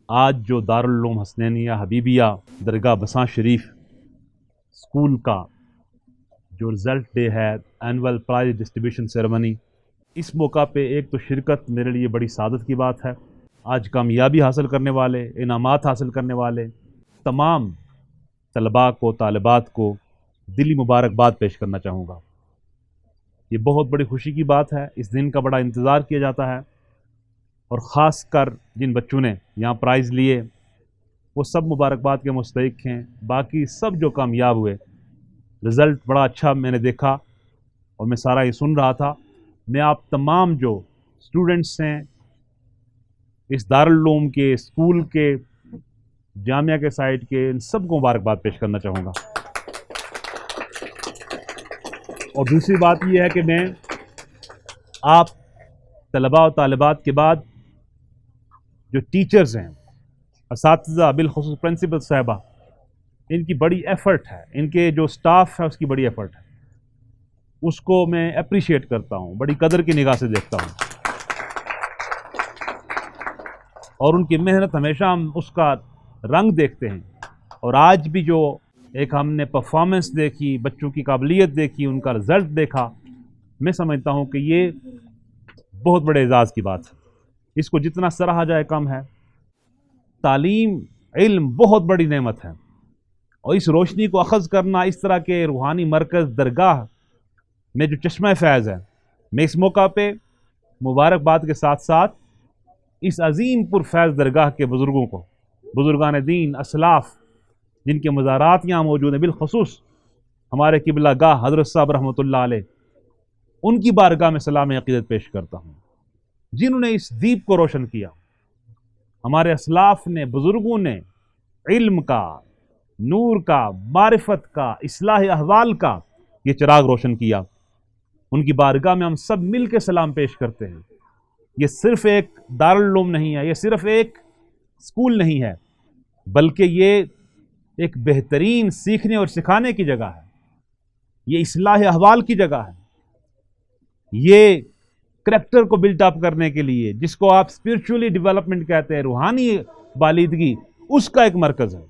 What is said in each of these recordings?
آج جو دارالعلوم حسنینیہ حبیبیہ درگاہ بساں شریف اسکول کا جو رزلٹ ڈے ہے، اینول پرائز ڈسٹریبیوشن سیرمنی، اس موقع پہ ایک تو شرکت میرے لیے بڑی سعادت کی بات ہے۔ آج کامیابی حاصل کرنے والے، انعامات حاصل کرنے والے تمام طلباء کو، طالبات کو دلی مبارکباد پیش کرنا چاہوں گا۔ یہ بہت بڑی خوشی کی بات ہے، اس دن کا بڑا انتظار کیا جاتا ہے، اور خاص کر جن بچوں نے یہاں پرائز لیے وہ سب مبارکباد کے مستحق ہیں۔ باقی سب جو کامیاب ہوئے، رزلٹ بڑا اچھا میں نے دیکھا اور میں سارا یہ سن رہا تھا۔ میں آپ تمام جو اسٹوڈنٹس ہیں اس دارالعلوم کے، اسکول کے، جامعہ کے سائٹ کے، ان سب کو مبارکباد پیش کرنا چاہوں گا۔ اور دوسری بات یہ ہے کہ میں آپ طلباء و طالبات کے بعد جو ٹیچرز ہیں، اساتذہ، بالخصوص پرنسپل صاحبہ، ان کی بڑی ایفرٹ ہے، ان کے جو سٹاف ہے اس کی بڑی ایفرٹ ہے، اس کو میں اپریشیٹ کرتا ہوں، بڑی قدر کی نگاہ سے دیکھتا ہوں، اور ان کی محنت ہمیشہ ہم اس کا رنگ دیکھتے ہیں۔ اور آج بھی جو ایک ہم نے پرفارمنس دیکھی، بچوں کی قابلیت دیکھی، ان کا رزلٹ دیکھا، میں سمجھتا ہوں کہ یہ بہت بڑے اعزاز کی بات ہے۔ اس کو جتنا سراہا جائے کم ہے۔ تعلیم، علم بہت بڑی نعمت ہے، اور اس روشنی کو اخذ کرنا اس طرح کے روحانی مرکز درگاہ میں جو چشمہ فیض ہے، میں اس موقع پہ مبارکباد کے ساتھ ساتھ اس عظیم پر فیض درگاہ کے بزرگوں کو، بزرگان دین، اسلاف، جن کے مزارات یہاں موجود ہیں، بالخصوص ہمارے قبلہ گاہ حضرت صاحب رحمۃ اللہ علیہ، ان کی بارگاہ میں سلام عقیدت پیش کرتا ہوں، جنہوں نے اس دیپ کو روشن کیا۔ ہمارے اسلاف نے، بزرگوں نے علم کا، نور کا، معرفت کا، اصلاح احوال کا یہ چراغ روشن کیا۔ ان کی بارگاہ میں ہم سب مل کے سلام پیش کرتے ہیں۔ یہ صرف ایک دارالعلوم نہیں ہے، یہ صرف ایک اسکول نہیں ہے، بلکہ یہ ایک بہترین سیکھنے اور سکھانے کی جگہ ہے، یہ اصلاح احوال کی جگہ ہے، یہ کریکٹر کو بلٹ اپ کرنے کے لیے، جس کو آپ اسپرچولی ڈیولپمنٹ کہتے ہیں، روحانی بالیدگی، اس کا ایک مرکز ہے۔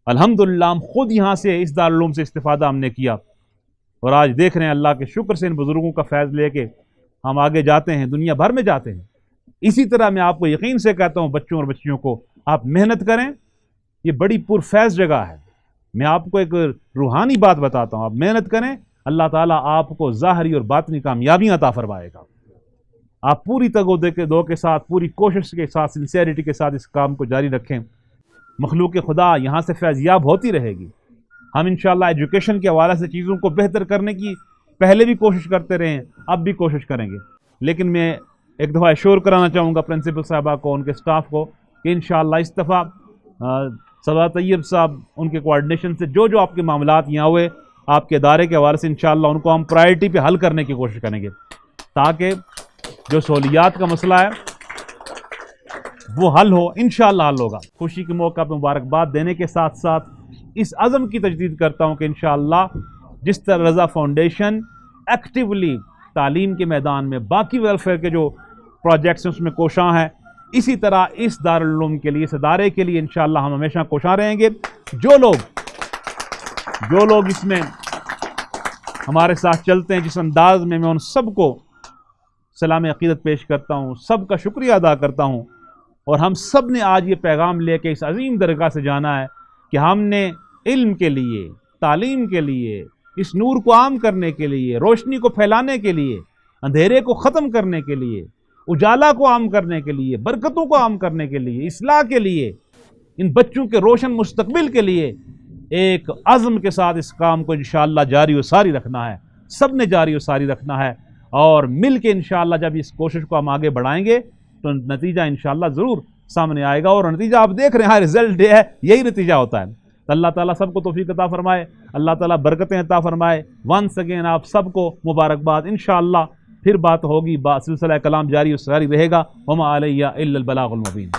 الحمدللہ ہم خود یہاں سے، اس دارالعلوم سے استفادہ ہم نے کیا، اور آج دیکھ رہے ہیں اللہ کے شکر سے ان بزرگوں کا فیض لے کے ہم آگے جاتے ہیں، دنیا بھر میں جاتے ہیں۔ اسی طرح میں آپ کو یقین سے کہتا ہوں، بچوں اور بچیوں کو، آپ محنت کریں، یہ بڑی پرفیض جگہ ہے۔ میں آپ کو ایک روحانی بات بتاتا ہوں، آپ محنت کریں، اللہ تعالیٰ آپ کو ظاہری اور باطنی کامیابیاں عطا فرمائے گا۔ آپ پوری تگ و دو کے ساتھ، پوری کوشش کے ساتھ، سنسیئرٹی کے ساتھ اس کام کو جاری رکھیں۔ مخلوق خدا یہاں سے فیض یاب ہوتی رہے گی۔ ہم انشاءاللہ ایجوکیشن کے حوالے سے چیزوں کو بہتر کرنے کی پہلے بھی کوشش کرتے رہے ہیں، اب بھی کوشش کریں گے، لیکن میں ایک دفعہ ایشور کرانا چاہوں گا پرنسپل صاحبہ کو، ان کے سٹاف کو، کہ انشاءاللہ اس دفعہ سردار طیب صاحب، ان کے کوارڈینیشن سے جو آپ کے معاملات یہاں ہوئے، آپ کے ادارے کے حوالے سے انشاءاللہ ان کو ہم پرائرٹی پہ حل کرنے کی کوشش کریں گے، تاکہ جو سہولیات کا مسئلہ ہے وہ حل ہو، انشاءاللہ حل ہوگا۔ خوشی کے موقع پہ مبارکباد دینے کے ساتھ ساتھ اس عزم کی تجدید کرتا ہوں کہ انشاءاللہ جس طرح رضا فاؤنڈیشن ایکٹیولی تعلیم کے میدان میں، باقی ویلفیئر کے جو پروجیکٹس ہیں اس میں کوشاں ہیں، اسی طرح اس دارالعلوم کے لیے، اس ادارے کے لیے انشاءاللہ ہم ہمیشہ کوشاں رہیں گے۔ جو لوگ اس میں ہمارے ساتھ چلتے ہیں، جس انداز میں، میں ان سب کو سلام عقیدت پیش کرتا ہوں، سب کا شکریہ ادا کرتا ہوں، اور ہم سب نے آج یہ پیغام لے کے اس عظیم درگاہ سے جانا ہے کہ ہم نے علم کے لیے، تعلیم کے لیے، اس نور کو عام کرنے کے لیے، روشنی کو پھیلانے کے لیے، اندھیرے کو ختم کرنے کے لیے، اجالا کو عام کرنے کے لیے، برکتوں کو عام کرنے کے لیے، اصلاح کے لیے، ان بچوں کے روشن مستقبل کے لیے ایک عزم کے ساتھ اس کام کو انشاءاللہ جاری و ساری رکھنا ہے۔ سب نے جاری و ساری رکھنا ہے، اور مل کے انشاءاللہ جب اس کوشش کو ہم آگے بڑھائیں گے تو نتیجہ انشاءاللہ ضرور سامنے آئے گا، اور نتیجہ آپ دیکھ رہے ہیں، رزلٹ ڈے ہے، یہی نتیجہ ہوتا ہے۔ تو اللہ تعالیٰ سب کو توفیق عطا فرمائے، اللہ تعالیٰ برکتیں عطا فرمائے۔ ونس اگین آپ سب کو مبارکباد۔ انشاءاللہ پھر بات ہوگی، سلسلہ کلام جاری و ساری رہے گا۔ وما علیہ الا البلاغ المبین۔